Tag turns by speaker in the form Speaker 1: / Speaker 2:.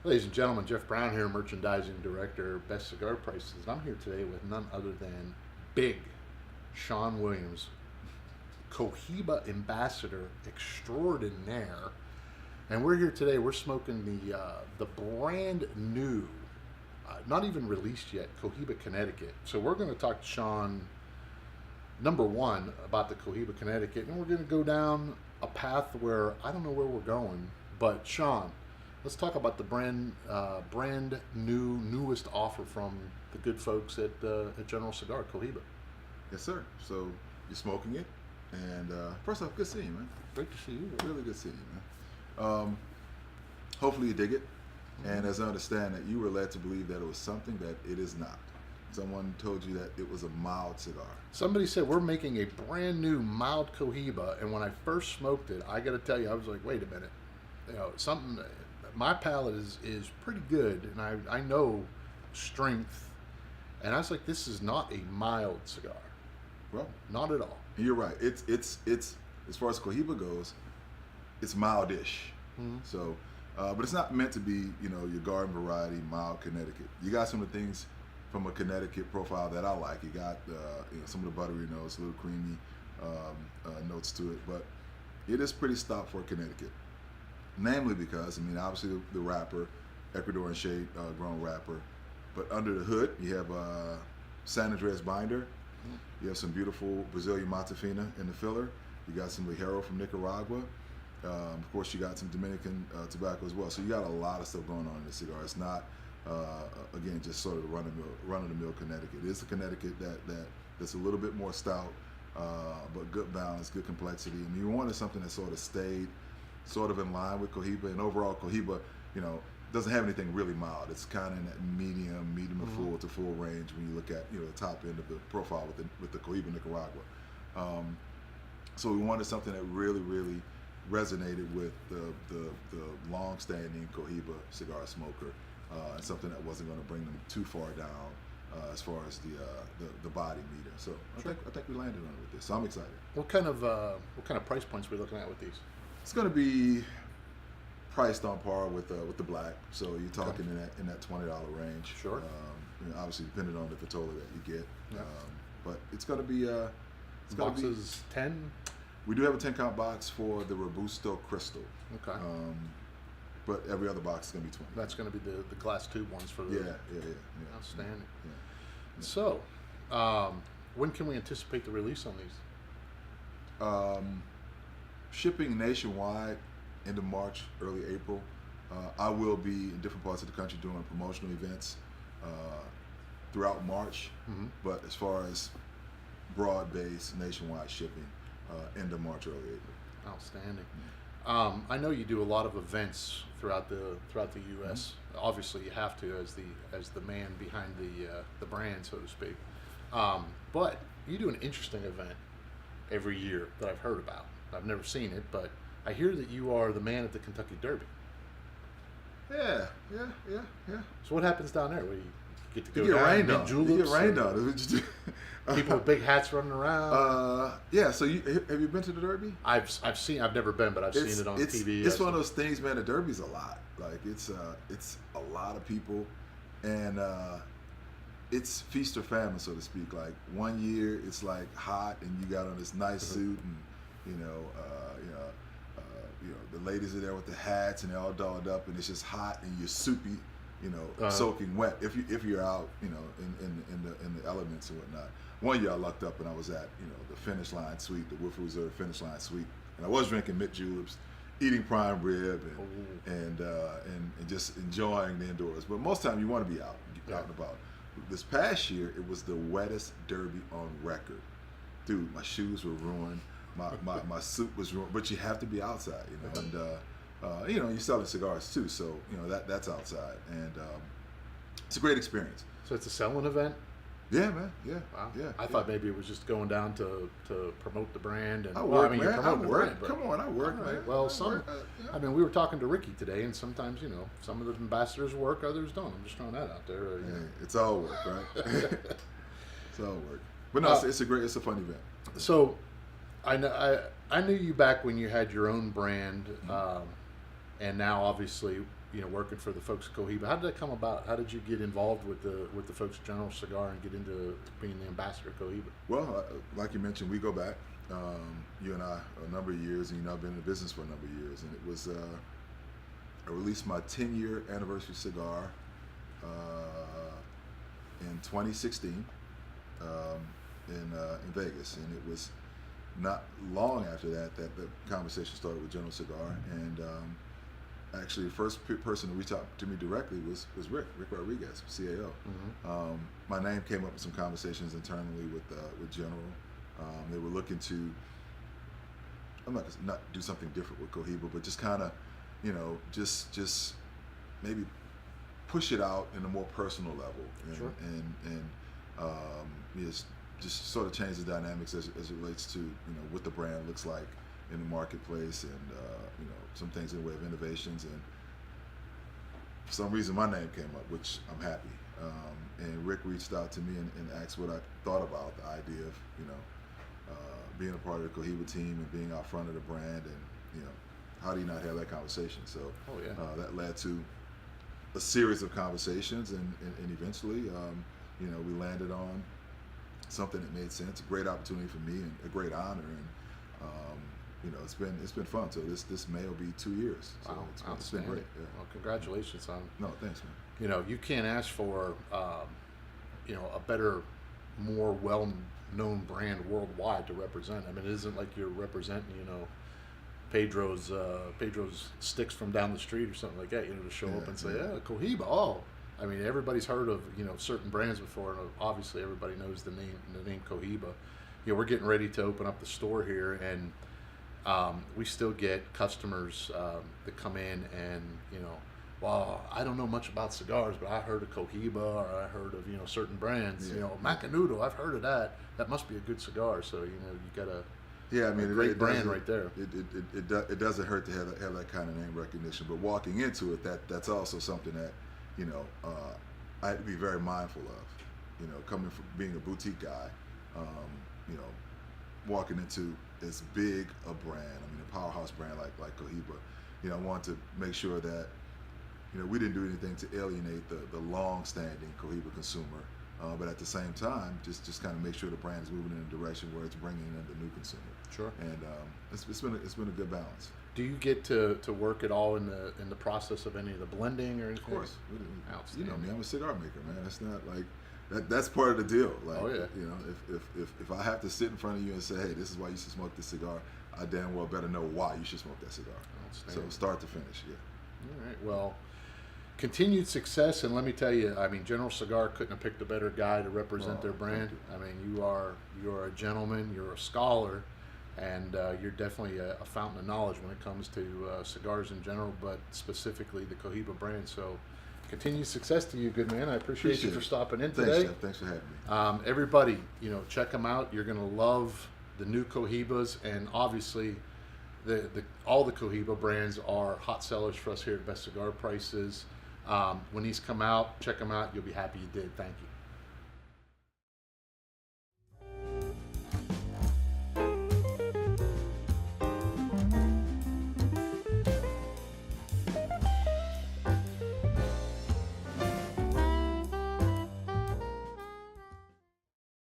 Speaker 1: Ladies and gentlemen, Jeff Brown here, Merchandising Director, Best Cigar Prices. And I'm here today with none other than Big Sean Williams, Cohiba Ambassador Extraordinaire. And we're here today, we're smoking the brand new, not even released yet, Cohiba Connecticut. So we're going to talk to Sean, number one, about the Cohiba Connecticut. And we're going to go down a path where I don't know where we're going. But Sean, let's talk about the brand new, newest offer from the good folks at General Cigar, Cohiba.
Speaker 2: Yes, sir. So you're smoking it, and first off, good seeing you, man.
Speaker 1: Great to see you.
Speaker 2: Really good seeing you, man. Hopefully you dig it, and as I understand that you were led to believe that it was something that it is not. Someone told you that it was a mild cigar.
Speaker 1: Somebody said we're making a brand new mild Cohiba, and when I first smoked it, I got to tell you, I was like, wait a minute, something. My palate is pretty good, and I know strength, and I was like, this is not a mild cigar.
Speaker 2: Well,
Speaker 1: not at all.
Speaker 2: You're right. It's as far as Cohiba goes, it's mildish.
Speaker 1: Mm-hmm.
Speaker 2: So, but it's not meant to be, your garden variety mild Connecticut. You got some of the things from a Connecticut profile that I like. You got some of the buttery notes, a little creamy notes to it, but it is pretty stout for Connecticut. Namely because, obviously the wrapper, Ecuadorian shade grown wrapper, but under the hood you have San Andreas binder. You have some beautiful Brazilian Matafina in the filler. You got some Ligero from Nicaragua. Of course, you got some Dominican tobacco as well. So you got a lot of stuff going on in this cigar. It's not, again, just sort of the run-of-the-mill Connecticut. It is a Connecticut that's a little bit more stout, but good balance, good complexity. And you wanted something that sort of stayed sort of in line with Cohiba, and overall Cohiba, doesn't have anything really mild. It's kind of in that medium to full to full range when you look at the top end of the profile with the Cohiba Nicaragua. So we wanted something that really resonated with the long-standing Cohiba cigar smoker, and something that wasn't going to bring them too far down as far as the body meter. So
Speaker 1: Sure.
Speaker 2: I think we landed on it with this. So I'm excited.
Speaker 1: What kind of price points are we looking at with these?
Speaker 2: It's going to be priced on par with the black, so you're talking in that $20 range.
Speaker 1: Sure.
Speaker 2: Obviously, depending on the Vitola that you get.
Speaker 1: Yeah.
Speaker 2: But it's going to be.
Speaker 1: Boxes 10.
Speaker 2: We do have a 10-count box for the Robusto Crystal.
Speaker 1: Okay.
Speaker 2: But every other box is going to be 20.
Speaker 1: That's going to be the glass tube ones for the.
Speaker 2: Yeah.
Speaker 1: Outstanding.
Speaker 2: Yeah.
Speaker 1: So, when can we anticipate the release on these?
Speaker 2: Shipping nationwide end of March, early April. I will be in different parts of the country doing promotional events throughout March.
Speaker 1: Mm-hmm.
Speaker 2: But as far as broad-based nationwide shipping, end of March, early April.
Speaker 1: Outstanding. I know you do a lot of events throughout the U.S.
Speaker 2: Mm-hmm.
Speaker 1: Obviously, you have to as the man behind the brand, so to speak. But you do an interesting event every year that I've heard about. I've never seen it, but I hear that you are the man at the Kentucky Derby.
Speaker 2: Yeah.
Speaker 1: So what happens down there? You get to go
Speaker 2: You get
Speaker 1: down
Speaker 2: rained
Speaker 1: and
Speaker 2: on.
Speaker 1: juleps.
Speaker 2: You get rained on. Is what you do.
Speaker 1: People with big hats running around.
Speaker 2: Yeah. So have you been to the Derby?
Speaker 1: I've never been, but I've seen it on TV.
Speaker 2: It's one of those things, man. The Derby's a lot. Like it's a lot of people, and it's feast or famine, so to speak. Like one year it's like hot, and you got on this nice suit, and the ladies are there with the hats, and they're all dolled up, and it's just hot, and you're soupy, soaking wet. If you're out, in the elements and whatnot. One year I lucked up, and I was at the finish line suite, the Woodford Reserve finish line suite, and I was drinking mint juleps, eating prime rib, and just enjoying the indoors. But most time you want to be out and about. This past year, it was the wettest Derby on record. Dude, my shoes were ruined. My suit was ruined, but you have to be outside, and you're selling cigars too, so that's outside, and it's a great experience.
Speaker 1: So it's a selling event?
Speaker 2: Yeah, man. Yeah.
Speaker 1: Wow.
Speaker 2: Yeah.
Speaker 1: I thought maybe it was just going down to promote the brand. And
Speaker 2: I work,
Speaker 1: you're
Speaker 2: man.
Speaker 1: promoting the brand, but,
Speaker 2: Come on, I work,
Speaker 1: all right.
Speaker 2: man.
Speaker 1: Well, we were talking to Ricky today, and sometimes some of the ambassadors work, others don't. I'm just throwing that out there.
Speaker 2: Hey, it's all work, right? It's all work. But no, it's a fun event.
Speaker 1: So, I knew you back when you had your own brand, and now obviously working for the folks at Cohiba. How did that come about? How did you get involved with the folks at General Cigar and get into being the ambassador of Cohiba?
Speaker 2: Well, like you mentioned, we go back, you and I, a number of years, and I've been in the business for a number of years, and it was I released my 10-year anniversary cigar in 2016 in Vegas, and it was not long after that the conversation started with General Cigar, and actually the first person to reach out to me directly was Rick Rodriguez, CAO.
Speaker 1: Mm-hmm.
Speaker 2: My name came up in some conversations internally with General. They were looking to, I'm not gonna not do something different with Cohiba, but just kind of, just maybe push it out in a more personal level, and
Speaker 1: Sure.
Speaker 2: just sort of change the dynamics as it relates to what the brand looks like in the marketplace, and some things in the way of innovations. And for some reason my name came up, which I'm happy. And Rick reached out to me and asked what I thought about the idea of being a part of the Cohiba team and being out front of the brand, and how do you not have that conversation? So that led to a series of conversations, and eventually we landed on something that made sense. A great opportunity for me and a great honor, and it's been fun. So this May will be 2 years. So
Speaker 1: Wow,
Speaker 2: it's been great. Yeah.
Speaker 1: Well, congratulations on.
Speaker 2: No, thanks, man.
Speaker 1: You can't ask for a better, more well-known brand worldwide to represent. I mean, it isn't like you're representing Pedro's sticks from down the street or something like that. To show up and say, Cohiba. Oh, I mean, everybody's heard of certain brands before, and obviously everybody knows the name Cohiba. We're getting ready to open up the store here, and we still get customers that come in and well, I don't know much about cigars, but I heard of Cohiba, or I heard of certain brands. Macanudo, I've heard of that. That must be a good cigar. So you got a a great brand right there.
Speaker 2: It doesn't hurt to have that kind of name recognition, but walking into it, that's also something that I had to be very mindful of. Coming from being a boutique guy, walking into as big a brand, a powerhouse brand like Cohiba, I wanted to make sure that we didn't do anything to alienate the long-standing Cohiba consumer, but at the same time, just kind of make sure the brand is moving in a direction where it's bringing in the new consumer.
Speaker 1: Sure.
Speaker 2: And it's been a good balance.
Speaker 1: Do you get to work at all in the process of any of the blending or anything?
Speaker 2: Of course.
Speaker 1: Outstanding.
Speaker 2: You know me, I'm a cigar maker, man. It's not like that's part of the deal. Like,
Speaker 1: oh yeah.
Speaker 2: If I have to sit in front of you and say, hey, this is why you should smoke this cigar, I damn well better know why you should smoke that cigar. So start to finish, yeah.
Speaker 1: All right. Well, continued success, and let me tell you, General Cigar couldn't have picked a better guy to represent their brand. You are a gentleman, you're a scholar, and you're definitely a fountain of knowledge when it comes to cigars in general, but specifically the Cohiba brand. So continued success to you, good man. I appreciate you for stopping in today.
Speaker 2: Thanks for having me.
Speaker 1: Everybody, check them out. You're going to love the new Cohibas, and obviously all the Cohiba brands are hot sellers for us here at Best Cigar Prices. When these come out, check them out. You'll be happy you did. Thank you.